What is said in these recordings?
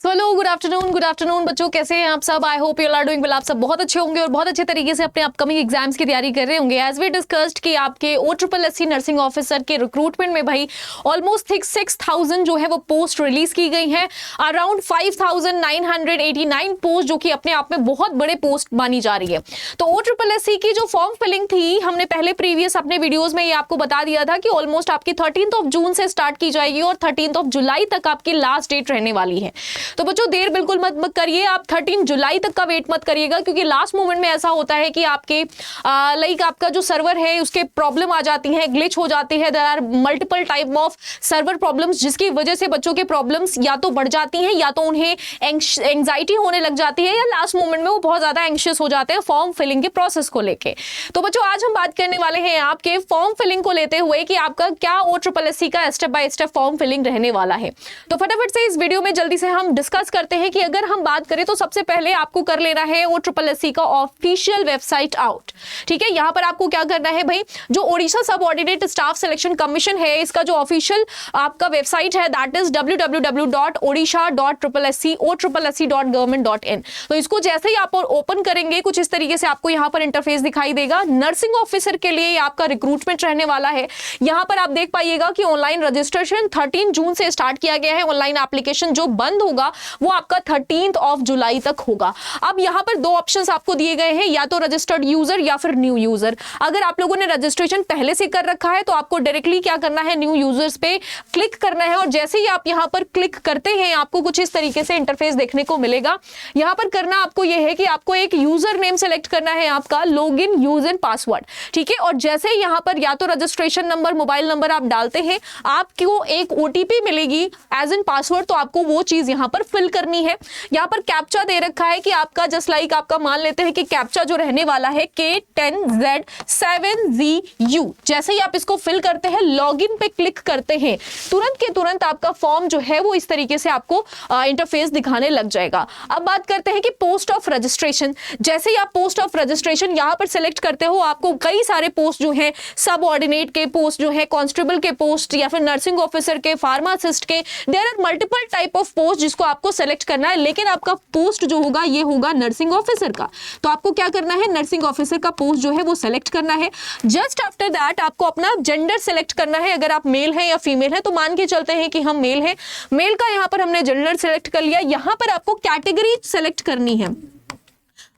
Hello, good afternoon बच्चों, कैसे हैं आप सब? I hope you are doing well. आप सब बहुत अच्छे होंगे और बहुत अच्छे तरीके से अपने अपकमिंग एग्जाम्स की तैयारी कर रहे होंगे। एज वी डिस्कस्ड कि आपके OSSC नर्सिंग ऑफिसर के रिक्रूटमेंट में भाई ऑलमोस्ट 6,000 जो है वो पोस्ट रिलीज की गई हैं। अराउंड 5,989 पोस्ट, जो कि अपने आप में बहुत बड़े पोस्ट मानी जा रही है। तो OSSC की जो फॉर्म फिलिंग थी, हमने पहले प्रीवियस अपने वीडियोज में ये आपको बता दिया था कि ऑलमोस्ट आपकी 13 जून से स्टार्ट की जाएगी और 13 जुलाई तक आपकी लास्ट डेट रहने वाली है। तो बच्चों देर बिल्कुल मत करिए, आप 13 जुलाई तक का वेट मत करिएगा, क्योंकि लास्ट मोमेंट में ऐसा होता है कि आपके लाइक आपका जो सर्वर है उसके प्रॉब्लम आ जाती है, ग्लिच हो जाती है। There are multiple type of server problems, जिसकी वजह से बच्चों के प्रॉब्लम्स या तो बढ़ जाती हैं या तो उन्हें एंग्जाइटी होने लग जाती है, या लास्ट मोमेंट में वो बहुत ज्यादा एंग्शियस हो जाते हैं फॉर्म फिलिंग के प्रोसेस को लेके। तो बच्चों आज हम बात करने वाले हैं आपके फॉर्म फिलिंग को लेते हुए कि आपका क्या OSSC का step by step form filling रहने वाला है। तो फटाफट से इस वीडियो में जल्दी से हम डिस्कस करते हैं कि अगर हम बात करें तो सबसे पहले आपको कर लेना है OSSC का ऑफिशियल वेबसाइट आउट। ठीक है, यहां पर आपको क्या करना है भाई, जो Odisha subordinate staff selection commission है, इसका जो ऑफिशियल आपका वेबसाइट है दैट इज www.odisha.ossc.government.in। तो इसको जैसे ही आप ओपन करेंगे कुछ इस तरीके से आपको यहां पर इंटरफेस दिखाई देगा। नर्सिंग ऑफिसर के लिए आपका रिक्रूटमेंट रहने वाला है। यहां पर आप देख पाइएगा कि ऑनलाइन रजिस्ट्रेशन 13 जून से स्टार्ट किया गया है। ऑनलाइन एप्लीकेशन जो बंद होगा वो आपका 13 जुलाई तक होगा। अब यहां पर दो ऑप्शंस आपको दिए गए हैं, या तो रजिस्टर्ड यूजर या फिर न्यू यूजर। अगर आप लोगों ने रजिस्ट्रेशन पहले से कर रखा है तो आपको डायरेक्टली क्या करना है, न्यू यूजर्स पे क्लिक करना है, और जैसे ही आप यहां पर क्लिक करते हैं आपको कुछ इस तरीके से इंटरफेस देखने को मिलेगा। यहां पर करना आपको यह है कि आपको एक यूजर नेम सेलेक्ट करना है, आपका लॉगिन यूजर पासवर्ड। ठीक है, और जैसे ही यहां पर या तो रजिस्ट्रेशन नंबर, मोबाइल नंबर आप डालते हैं, आपको एक OTP मिलेगी एज इन पासवर्ड, तो आपको वो चीज यहां पर फिल करनी है। यहां पर कैप्चा दे रखा है कि आपका जस्ट लाइक आपका मान लेते हैं कि कैप्चा जो रहने वाला है K10Z7ZU। जैसे ही आप इसको फिल करते हैं, लॉगिन पे क्लिक करते हैं, तुरंत के तुरंत आपका फॉर्म जो है वो इस तरीके से आपको इंटरफेस दिखाने लग जाएगा। अब बात करते हैं कि पोस्ट ऑफ रजिस्ट्रेशन। जैसे ही आप पोस्ट ऑफ रजिस्ट्रेशन यहां पर सिलेक्ट करते हो, आपको कई सारे पोस्ट जो है, सब ऑर्डिनेट के पोस्ट जो है, कांस्टेबल के पोस्ट, या फिर नर्सिंग ऑफिसर के, फार्मासिस्ट के, there are multiple type of post जिसको आपको सेलेक्ट करना है। लेकिन आपका पोस्ट जो होगा ये होगा नर्सिंग ऑफिसर का। तो आपको क्या करना है, नर्सिंग ऑफिसर का पोस्ट जो है वो सेलेक्ट करना है। जस्ट आफ्टर दैट आपको अपना जेंडर सेलेक्ट करना है। अगर आप मेल हैं या फीमेल हैं, तो मान के चलते हैं कि हम मेल हैं, मेल का यहां पर हमने जेंडर सेलेक्ट कर लिया। यहां पर आपको कैटेगरी सेलेक्ट करनी है।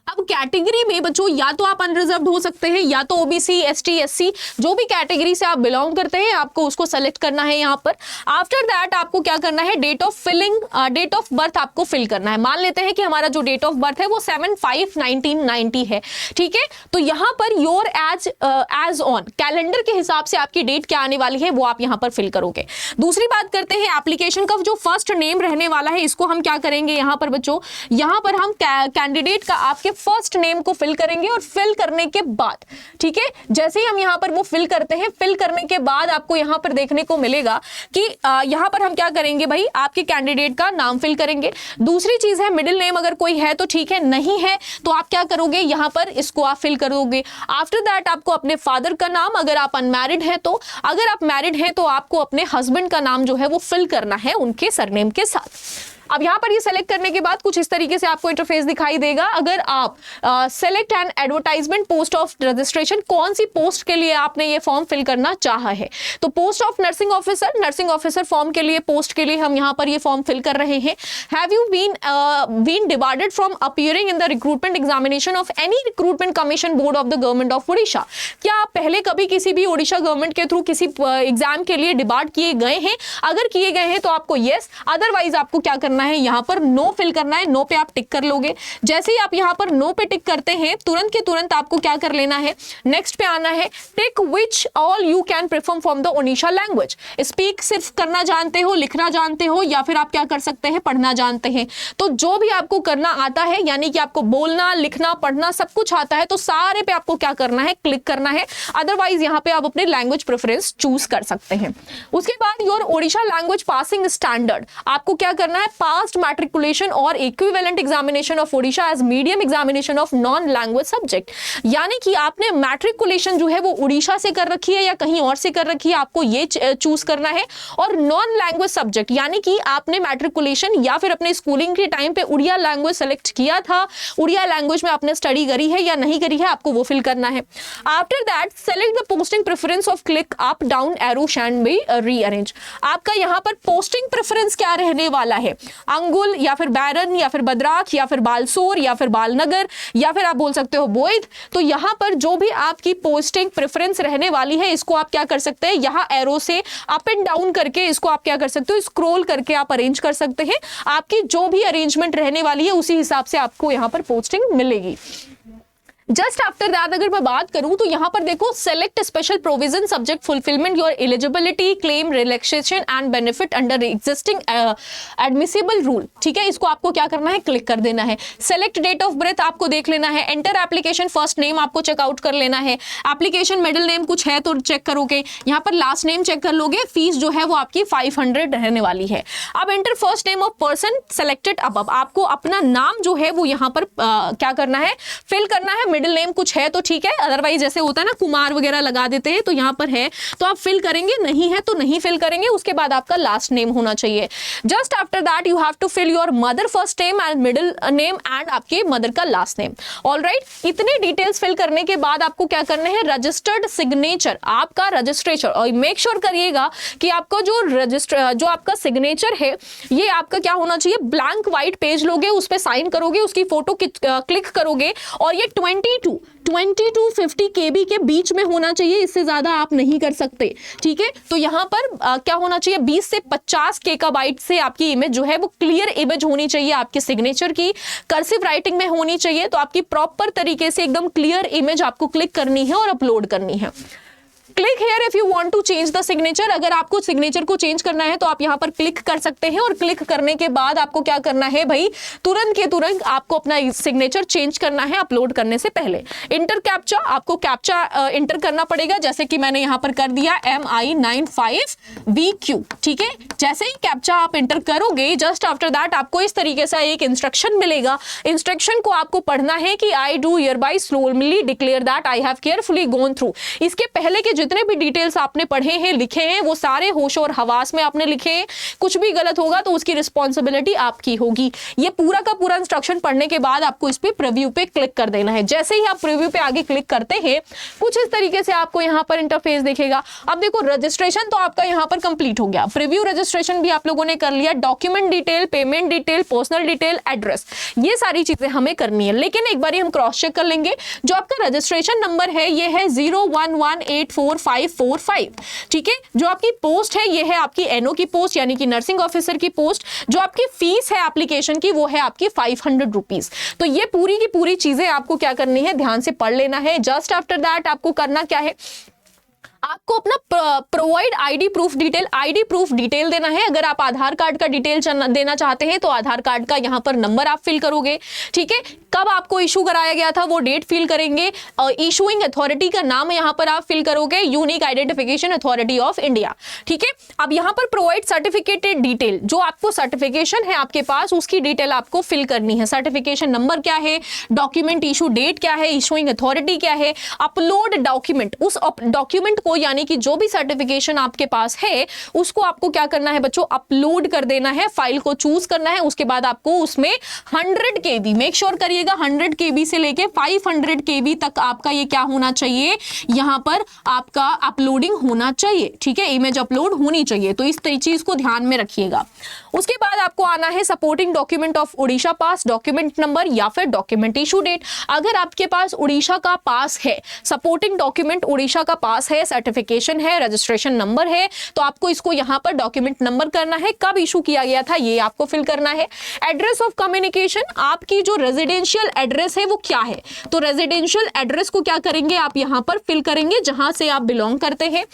अब कैटेगरी में बच्चों या तो आप अनरिजर्व्ड हो सकते हैं, या तो OBC, ST, SC, जो भी कैटेगरी से आप बिलोंग करते हैं आपको उसको सेलेक्ट करना है यहां पर। आफ्टर दैट आपको क्या करना है, डेट ऑफ बर्थ आपको फिल करना है। मान लेते हैं कि हमारा जो डेट ऑफ बर्थ है वो 7/5/1990 है। ठीक है, तो यहां per your age on calendar के हिसाब से आपकी डेट क्या आने वाली है वो आप यहां पर फिल करोगे। दूसरी बात करते हैं एप्लीकेशन का जो फर्स्ट नेम रहने वाला है, इसको हम क्या करेंगे यहां पर बच्चों, यहां पर हम कैंडिडेट का आपके फर्स्ट नेम को फिल करेंगे। और फिल करने के बाद, ठीक है, जैसे ही हम यहां पर वो फिल करते हैं, फिल करने के बाद आपको यहां पर देखने को मिलेगा कि यहां पर हम क्या करेंगे भाई, आपके कैंडिडेट का नाम फिल करेंगे। दूसरी चीज है मिडिल नेम, अगर कोई है तो ठीक है, नहीं है तो आप क्या करोगे, यहां पर इसको आप फिल करोगे। आफ्टर दैट आपको अपने फादर का नाम, अगर आप अनमैरिड है तो, अगर आप मैरिड है तो आपको अपने हस्बैंड का नाम जो है वो फिल करना है उनके सरनेम के साथ। अब यहां पर ये सेलेक्ट करने के बाद कुछ इस तरीके से आपको इंटरफेस दिखाई देगा। अगर आप select an advertisement post of registration, कौन सी पोस्ट के लिए आपने ये फॉर्म फिल करना चाहा है, तो post of nursing officer form के लिए, पोस्ट के लिए हम यहां पर ये फॉर्म फिल कर रहे हैं। Have you been debarred from appearing in the recruitment examination of any recruitment commission board of the government of Odisha. क्या आप पहले कभी किसी भी ओडिशा गवर्नमेंट के थ्रू किसी एग्जाम के लिए डिबार्ड किए गए हैं? अगर किए गए हैं तो आपको यस, अदरवाइज आपको क्या करना है, यहां पर नो फिल करना है। नो पे आप टिक कर लोगे। जैसे ही आप यहां पर नो पे टिक करते हैं, तुरंत के तुरंत आपको क्या कर लेना है, नेक्स्ट पे आना है। Tick which all you can perform from the Odisha language. Speak सिर्फ करना जानते हो, लिखना जानते हो, या फिर आप क्या कर सकते हैं, पढ़ना जानते हैं। तो जो भी आपको करना आता है, यानी कि आपको बोलना, लिखना, पढ़ना सब कुछ आता है, तो सारे पे आपको क्या करना है, क्लिक करना है। अदरवाइज यहां पे आप अपने लैंग्वेज प्रेफरेंस चूज कर सकते हैं। उसके बाद your Odisha language passing standard, आपको क्या करना है, पास्ड मैट्रिकुलेशन और equivalent examination of Odisha as medium examination of non language subject, यानी कि आपने मैट्रिकुलेशन जो है वो उड़ीसा से कर रखी है या कहीं और से कर रखी है, आपको ये चूज करना है। और नॉन लैंग्वेज सब्जेक्ट यानी कि आपने मैट्रिकुलेशन या फिर अपने स्कूलिंग के टाइम पे उड़िया लैंग्वेज सेलेक्ट किया था, उड़िया लैंग्वेज में आपने स्टडी करी है या नहीं करी है, आपको वो फिल करना है। After that select the posting preference of click up down arrow can be rearrange. आपका यहां पर पोस्टिंग प्रेफरेंस क्या रहने वाला है, अंगुल या फिर बैरन या फिर बद्राक या फिर बालसोर या फिर बालनगर या फिर आप बोल सकते हो बोइद। तो यहां पर जो भी आपकी पोस्टिंग प्रेफरेंस रहने वाली है इसको आप क्या कर सकते हैं, यहां एरो से अप एंड डाउन करके इसको आप क्या कर सकते हो, स्क्रॉल करके आप अरेंज कर सकते हैं। आपकी जो भी अरेंजमेंट रहने वाली है उसी हिसाब से आपको यहां पर पोस्टिंग मिलेगी। जस्ट आफ्टर दैट अगर मैं बात करूं तो यहां पर देखो select special provision subject fulfilment your eligibility claim relaxation and benefit under existing admissible rule. ठीक है, इसको आपको क्या करना है, क्लिक कर देना है। सेलेक्ट डेट ऑफ बर्थ आपको देख लेना है। एंटर एप्लीकेशन फर्स्ट नेम आपको चेकआउट कर लेना है। एप्लीकेशन मिडिल नेम कुछ है तो चेक करोगे, यहां पर लास्ट नेम चेक कर लोगे। फीस जो है वो आपकी 500 रहने वाली है। अब enter first name of person selected above, आपको अपना नाम जो है वो यहां पर क्या करना है, फिल करना है। मिडिल नेम कुछ है तो ठीक है, अदरवाइज जैसे होता है ना कुमार वगैरह लगा देते हैं, तो यहां पर है तो आप फिल करेंगे, नहीं है तो नहीं फिल करेंगे। उसके बाद आपका लास्ट नेम होना चाहिए। Just after that you have to fill your mother first name and middle name and आपके मदर का लास्ट नेम। ऑलराइट, इतने डिटेल्स फिल करने के बाद आपको क्या करना है, रजिस्टर्ड सिग्नेचर, आपका रजिस्ट्रेशन। और मेक श्योर करिएगा कि आपका जो आपका सिग्नेचर है ये आपका क्या होना चाहिए, ब्लैंक व्हाइट पेज लोगे, उस पर साइन करोगे, उसकी फोटो क्लिक करोगे और ये 20 to 50 KB के बीच में होना चाहिए, इससे ज्यादा आप नहीं कर सकते। ठीक है, तो यहां पर क्या होना चाहिए, 20 से 50 KB से आपकी इमेज जो है वो क्लियर इमेज होनी चाहिए, आपके सिग्नेचर की कर्सिव राइटिंग में होनी चाहिए। तो आपकी प्रॉपर तरीके से एकदम क्लियर इमेज आपको क्लिक करनी है और अपलोड करनी है। Click here if you want to change the signature, अगर आपको सिग्नेचर को चेंज करना है तो आप यहां पर क्लिक कर सकते हैं। और क्लिक करने के बाद आपको क्या करना है भाई, तुरंत के तुरंत आपको अपना सिग्नेचर चेंज करना है अपलोड करने से पहले। इंटर कैप्चा, आपको कैप्चा इंटर करना पड़ेगा, जैसे कि मैंने यहां पर कर दिया MI95VQ। ठीक है, जैसे ही कैप्चा आप इंटर करोगे जस्ट आफ्टर दैट आपको इस तरीके से एक इंस्ट्रक्शन मिलेगा। इंस्ट्रक्शन को आपको पढ़ना है कि I do hereby solemnly declare that I have carefully gone through. इसके पहले के जितने भी डिटेल्स आपने पढ़े हैं, लिखे हैं, वो सारे होश और हवास में आपने लिखे हैं। कुछ भी गलत होगा तो उसकी रिस्पॉन्सिबिलिटी आपकी होगी। ये पूरा का पूरा इंस्ट्रक्शन पढ़ने के बाद आपको इस पे प्रीव्यू पे क्लिक कर देना है। जैसे ही आप प्रीव्यू पे आगे क्लिक करते हैं कुछ इस तरीके से आपको यहाँ पर इंटरफेस दिखेगा। अब देखो रजिस्ट्रेशन तो आपका यहाँ पर कंप्लीट हो गया, प्रीव्यू रजिस्ट्रेशन भी आप लोगों ने कर लिया, document detail, payment detail, personal detail, address, ये सारी चीजें हमें करनी है। लेकिन एक बार हम क्रॉस चेक कर लेंगे, जो आपका रजिस्ट्रेशन नंबर है ये है 01184545। ठीक है, जो आपकी पोस्ट है ये है आपकी एनओ की पोस्ट यानी कि नर्सिंग ऑफिसर की पोस्ट। जो आपकी फीस है एप्लीकेशन की वो है आपकी 500 रुपीज। तो ये पूरी की पूरी चीजें आपको क्या करनी है, ध्यान से पढ़ लेना है। जस्ट आफ्टर दैट आपको करना क्या है, आपको अपना प्रोवाइड आईडी प्रूफ डिटेल देना है। अगर आप आधार कार्ड का डिटेल देना चाहते हैं तो आधार कार्ड का यहाँ पर नंबर आप फिल करोगे। ठीक है, कब आपको इशू कराया गया था वो डेट फिल करेंगे। इशूइंग अथॉरिटी का नाम यहाँ पर आप फिल करोगे, unique identification authority of India. ठीक है, अब यहाँ पर प्रोवाइड सर्टिफिकेटेड डिटेल, जो आपको सर्टिफिकेशन है आपके पास उसकी डिटेल आपको फिल करनी है। सर्टिफिकेशन नंबर क्या है, डॉक्यूमेंट इशू डेट क्या है, इशूइंग अथॉरिटी क्या है, अपलोड डॉक्यूमेंट, उस डॉक्यूमेंट को यानी कि जो भी सर्टिफिकेशन आपके पास है उसको आपको क्या करना है बच्चों, अपलोड कर देना है। फाइल को चूज करना है, उसके बाद आपको उसमें 100 KB, मेक श्योर करिएगा 100 KB से लेके 500 KB तक आपका ये क्या होना चाहिए, यहां पर आपका अपलोडिंग होना चाहिए। ठीक है, इमेज अपलोड होनी चाहिए, तो इस चीज को ध्यान में रखिएगा। उसके बाद आपको आना है supporting document of Orissa pass, document number या फिर डॉक्यूमेंट इशू डेट। अगर आपके पास उड़ीसा का पास है, सपोर्टिंग डॉक्यूमेंट उड़ीसा का पास है, सर्टिफिकेशन है, रजिस्ट्रेशन नंबर है, तो आपको इसको यहां पर डॉक्यूमेंट नंबर करना है, कब इशू किया गया था ये आपको फिल करना है। एड्रेस ऑफ कम्युनिकेशन, आपकी जो रेजिडेंशियल एड्रेस है वो क्या है, तो रेजिडेंशियल एड्रेस को क्या करेंगे आप यहां पर फिल करेंगे जहां से आप बिलोंग करते हैं।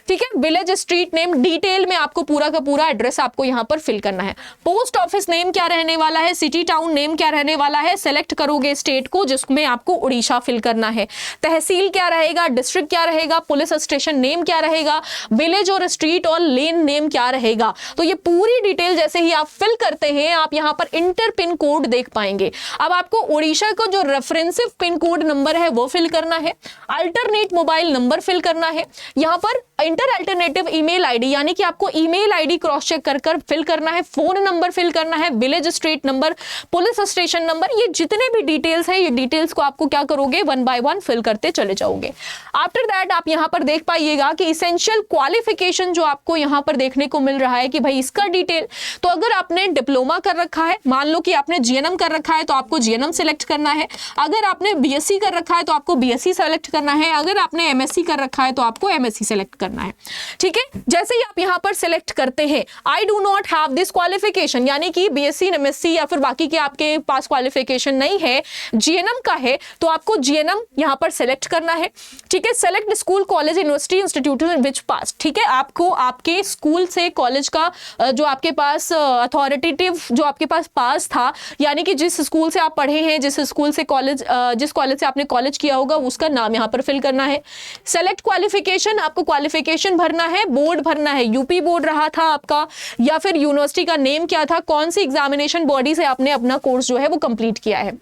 ठीक है, विलेज स्ट्रीट नेम डिटेल में आपको पूरा का पूरा एड्रेस आपको यहां पर फिल करना है। पोस्ट ऑफिस नेम क्या रहने वाला है, सिटी टाउन नेम क्या रहने वाला है, सेलेक्ट करोगे स्टेट को जिसमें आपको उड़ीसा फिल करना है। तहसील क्या रहेगा, डिस्ट्रिक्ट क्या रहेगा, पुलिस स्टेशन रजिस्ट्रेशन नेम क्या रहेगा, विलेज और स्ट्रीट और लेन नेम क्या रहेगा। तो ये पूरी डिटेल जैसे ही आप फिल करते हैं आप यहां पर इंटर पिन कोड देख पाएंगे। अब आपको ओडिशा को जो रेफरेंसिव पिन कोड नंबर है वो फिल करना है, अल्टरनेट मोबाइल नंबर फिल करना है, यहां पर इंटर अल्टरनेटिव ईमेल आईडी यानी कि आपको ईमेल आईडी क्रॉस चेक कर फिल करना है, फोन नंबर फिल करना है, village street number, police station number, ये जितने भी डिटेल्स हैं ये डिटेल्स को आपको क्या करोगे, वन बाय वन फिल करते चले जाओगे। आफ्टर दैट आप यहां पर देख पाइएगा कि इसेंशियल क्वालिफिकेशन जो आपको यहां पर देखने को मिल रहा है कि भाई इसका डिटेल, तो अगर आपने डिप्लोमा कर रखा है, मान लो कि आपने जीएनएम कर रखा है तो आपको जीएनएम सिलेक्ट करना है, अगर आपने बीएससी कर रखा है तो आपको बीएससी सेलेक्ट करना है, अगर आपने एमएससी कर रखा है तो आपको एमएससी सेलेक्ट करना है। ठीक है, जैसे ही आप यहां पर सिलेक्ट करते हैं I do not have this qualification यानी कि बीएससी एमएससी या फिर बाकी के आपके पास क्वालिफिकेशन नहीं है, जीएनएम का है तो आपको जीएनएम यहां पर सिलेक्ट करना है। ठीक है, select school college university institute in which pass, ठीक है, आपको आपके स्कूल से कॉलेज का जो आपके पास अथॉरिटेटिव जो आपके पास था यानी कि जिस स्कूल से आप पढ़े हैं, जिस स्कूल से कॉलेज जिस कॉलेज से आपने कॉलेज किया होगा उसका नाम यहां पर फिल करना है। सेलेक्ट क्वालिफिकेशन, आपको क्वालिफिकेशन भरना है, बोर्ड भरना है, यूपी बोर्ड रहा था आपका या फिर यूनिवर्सिटी का नेम क्या था, कौन सी एग्जामिनेशन बॉडी से आपने अपना कोर्स जो है वो कंप्लीट किया है।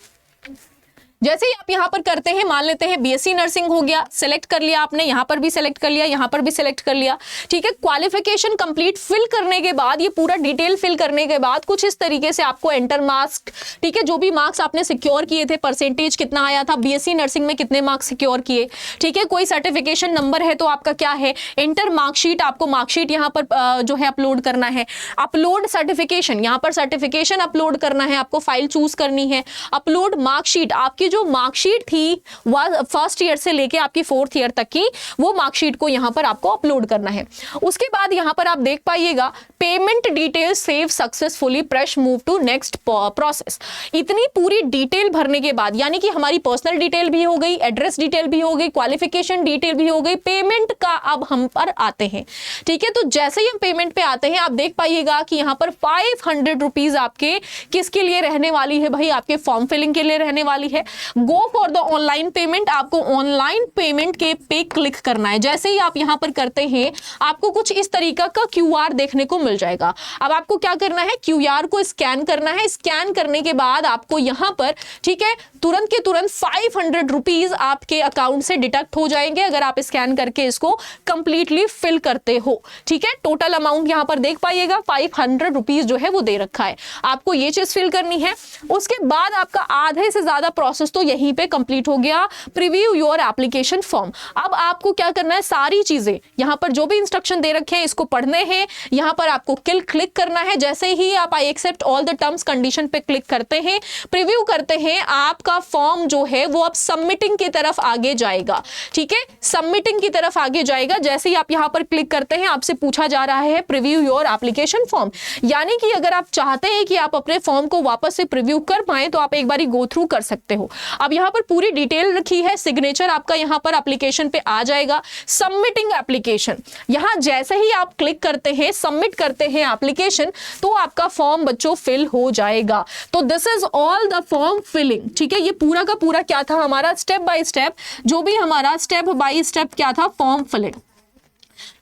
जैसे ही आप यहां पर करते हैं, मान लेते हैं बीएससी नर्सिंग हो गया, सिलेक्ट कर लिया आपने, यहां पर भी सिलेक्ट कर लिया, यहां पर भी सिलेक्ट कर लिया। ठीक है, क्वालिफिकेशन कंप्लीट फिल करने के बाद, ये पूरा डिटेल फिल करने के बाद कुछ इस तरीके से आपको एंटर मार्क्स, ठीक है, जो भी मार्क्स आपने सिक्योर किए थे, परसेंटेज कितना आया था, बीएससी नर्सिंग में कितने मार्क्स सिक्योर किए, ठीक है, कोई सर्टिफिकेशन नंबर है तो आपका क्या है, एंटर मार्कशीट, आपको मार्कशीट यहां पर जो है अपलोड करना है, अपलोड सर्टिफिकेशन, यहां पर सर्टिफिकेशन अपलोड करना है, आपको फाइल चूज करनी है, अपलोड मार्कशीट, आपकी जो मार्कशीट थी वह फर्स्ट ईयर से लेके आपकी फोर्थ ईयर तक की, वो मार्कशीट को यहां पर आपको अपलोड करना है। उसके बाद यहां पर आप देख पाइएगा payment detail save successfully, press move to next process. इतनी पूरी डिटेल भरने के बाद यानी कि हमारी पर्सनल डिटेल भी हो गई, एड्रेस डिटेल भी हो गई, क्वालिफिकेशन डिटेल भी हो गई, पेमेंट का अब हम पर आते हैं। ठीक है, तो जैसे ही हम पेमेंट पे आते हैं आप देख पाइएगा कि यहां पर 500 रुपीज आपके किसके लिए रहने वाली है, भाई आपके फॉर्म फिलिंग के लिए रहने वाली है। Go for the online payment, आपको ऑनलाइन पेमेंट के पे क्लिक करना है। जैसे ही आप यहां पर करते हैं आपको कुछ इस तरीका का क्यूआर देखने को मिल जाएगा। अब आपको क्या करना है, क्यूआर को स्कैन करना है, स्कैन करने के बाद आपको यहां पर, ठीक है, तुरंत के तुरंत 500 रुपीज आपके अकाउंट से डिडक्ट हो जाएंगे अगर आप स्कैन करके इसको कंप्लीटली फिल करते हो। ठीक है, टोटल अमाउंट यहां पर देख पाइएगा 500 रुपीज जो है वो दे रखा है, आपको ये चीज फिल करनी है। उसके बाद आपका आधे से ज्यादा प्रोसेस तो यहीं पे कंप्लीट हो गया, प्रीव्यू योर एप्लीकेशन फॉर्म। अब आपको क्या करना है, सारी चीजें यहां पर जो भी इंस्ट्रक्शन दे रखे हैं इसको पढ़ने हैं, यहां पर आपको क्लिक करना है। जैसे ही आप I accept all the terms condition पे क्लिक करते हैं, प्रीव्यू करते हैं, आपका फॉर्म जो है वो अब सबमिटिंग की तरफ आगे जाएगा। ठीक है, सबमिटिंग की तरफ आगे जाएगा। जैसे ही आप यहां पर क्लिक करते हैं आपसे पूछा जा रहा है प्रीव्यू योर एप्लीकेशन फॉर्म, यानी कि अगर आप चाहते हैं कि आप अपने फॉर्म को वापस से प्रीव्यू कर पाए तो आप एक बारी गो थ्रू कर सकते हो। अब यहां पर पूरी डिटेल रखी है, सिग्नेचर आपका यहां पर एप्लीकेशन पे आ जाएगा, सबमिटिंग एप्लीकेशन, यहां जैसे ही आप क्लिक करते हैं, सबमिट करते हैं एप्लीकेशन, तो आपका फॉर्म बच्चों फिल हो जाएगा। तो this is all the form filling. ठीक है, ये पूरा का पूरा क्या था हमारा स्टेप बाय स्टेप, जो भी हमारा स्टेप बाय स्टेप क्या था, फॉर्म फिलिंग।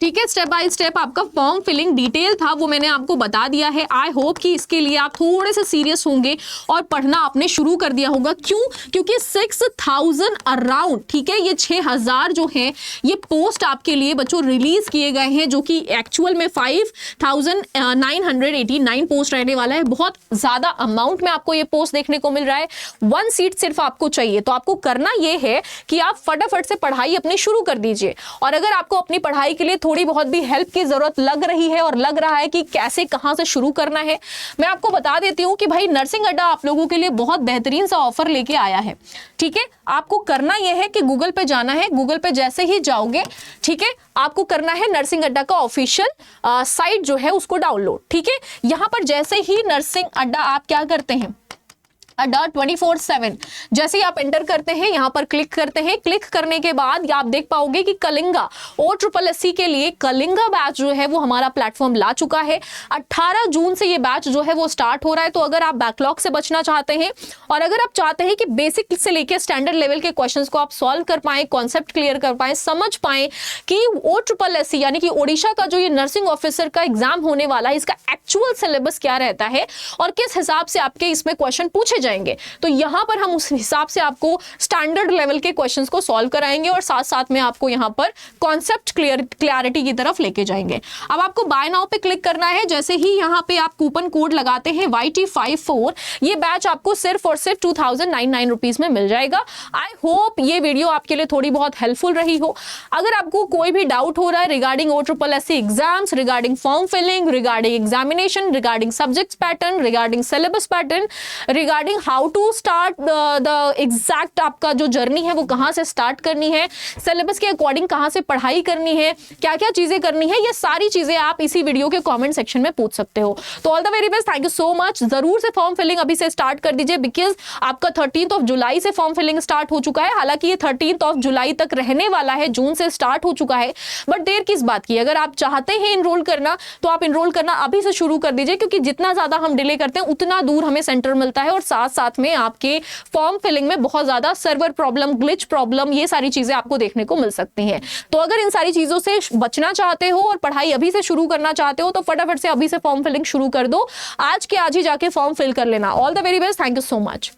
ठीक है, स्टेप बाय स्टेप आपका फॉर्म फिलिंग डिटेल था वो मैंने आपको बता दिया है। आई होप कि इसके लिए आप थोड़े से सीरियस होंगे और पढ़ना आपने शुरू कर दिया होगा। क्यों? क्योंकि 6000 अराउंड, ठीक है, ये 6000 जो है ये पोस्ट आपके लिए बच्चों रिलीज किए गए हैं, जो कि एक्चुअल में 5989 पोस्ट रहने वाला है। बहुत ज्यादा अमाउंट में आपको ये पोस्ट देखने को मिल रहा है। 1 सीट सिर्फ आपको चाहिए, तो आपको करना ये है कि आप फटाफट से पढ़ाई अपनी शुरू कर दीजिए। और अगर आपको अपनी पढ़ाई के लिए थोड़ी बहुत भी हेल्प की जरूरत लग रही है और लग रहा है कि कैसे कहां से शुरू करना है, मैं आपको बता देती हूं कि भाई नर्सिंग अड्डा आप लोगों के लिए बहुत बेहतरीन सा ऑफर लेके आया है। ठीक है, आपको करना यह है कि गूगल पे जाना है, गूगल पे जैसे ही जाओगे, ठीक है, आपको करना है नर्सिंग अड्डा का ऑफिशियल साइट जो है उसको डाउनलोड। ठीक है, यहां पर जैसे ही नर्सिंग अड्डा आप क्या करते हैं, अड्डा 24/7। जैसे ही आप एंटर करते हैं, यहां पर क्लिक करते हैं, क्लिक करने के बाद आप देख पाओगे कि कलिंगा OSSC के लिए कलिंगा बैच जो है वो हमारा प्लेटफॉर्म ला चुका है। 18 जून से ये बैच जो है वो स्टार्ट हो रहा है। तो अगर आप बैकलॉग से बचना चाहते हैं और अगर आप चाहते हैं कि बेसिक से लेकर स्टैंडर्ड लेवल के क्वेश्चंस को आप सॉल्व कर पाएं, कॉन्सेप्ट क्लियर कर पाएं, समझ पाएं कि OSSC यानी कि ओडिशा का जो ये नर्सिंग ऑफिसर का एग्जाम होने वाला है, इसका एक्चुअल सिलेबस क्या रहता है और किस हिसाब से आपके इसमें क्वेश्चन पूछे जाएंगे, तो यहां पर हम उस हिसाब से आपको स्टैंडर्ड लेवल के क्वेश्चंस को सॉल्व कराएंगे और साथ साथ में आपको यहां पर कॉन्सेप्ट क्लियरिटी की तरफ लेके जाएंगे। अब आपको बाय नाउ पे क्लिक करना है। जैसे ही यहां पे आप कूपन कोड लगाते हैं YT54, ये बैच आपको सिर्फ और सिर्फ 2099 रुपीज में मिल जाएगा। आई होप ये वीडियो आपके लिए थोड़ी बहुत हेल्पफुल रही हो। अगर आपको कोई भी डाउट हो रहा है regarding OSSC exams, regarding form filling, regarding examination, regarding subjects pattern, regarding syllabus pattern, regarding how to start the exact आपका जो जर्नी है वो कहां से स्टार्ट करनी है, सिलेबस के अकॉर्डिंग कहां से पढ़ाई करनी है, क्या क्या चीजें करनी है, ये सारी चीजें आप इसी वीडियो के कमेंट सेक्शन में पूछ सकते हो। तो all the very best, thank you so much. जरूर से फॉर्म फिलिंग अभी से स्टार्ट कर दीजिए बिकॉज आपका 13 जुलाई से फॉर्म फिलिंग स्टार्ट हो चुका है। हालांकि ये 13 जुलाई तक रहने वाला है, जून से स्टार्ट हो चुका है, बट देर किस बात की। अगर आप चाहते हैं इनरोल करना तो आप इनरोल करना अभी से शुरू कर दीजिए, क्योंकि जितना ज्यादा हम डिले करते हैं उतना दूर हमें सेंटर मिलता है और साथ साथ में आपके फॉर्म फिलिंग में बहुत ज्यादा सर्वर प्रॉब्लम, ग्लिच प्रॉब्लम, ये सारी चीजें आपको देखने को मिल सकती हैं। तो अगर इन सारी चीजों से बचना चाहते हो और पढ़ाई अभी से शुरू करना चाहते हो तो फटाफट से अभी से फॉर्म फिलिंग शुरू कर दो। आज के आज ही जाके फॉर्म फिल कर लेना। All the very best, thank you so much.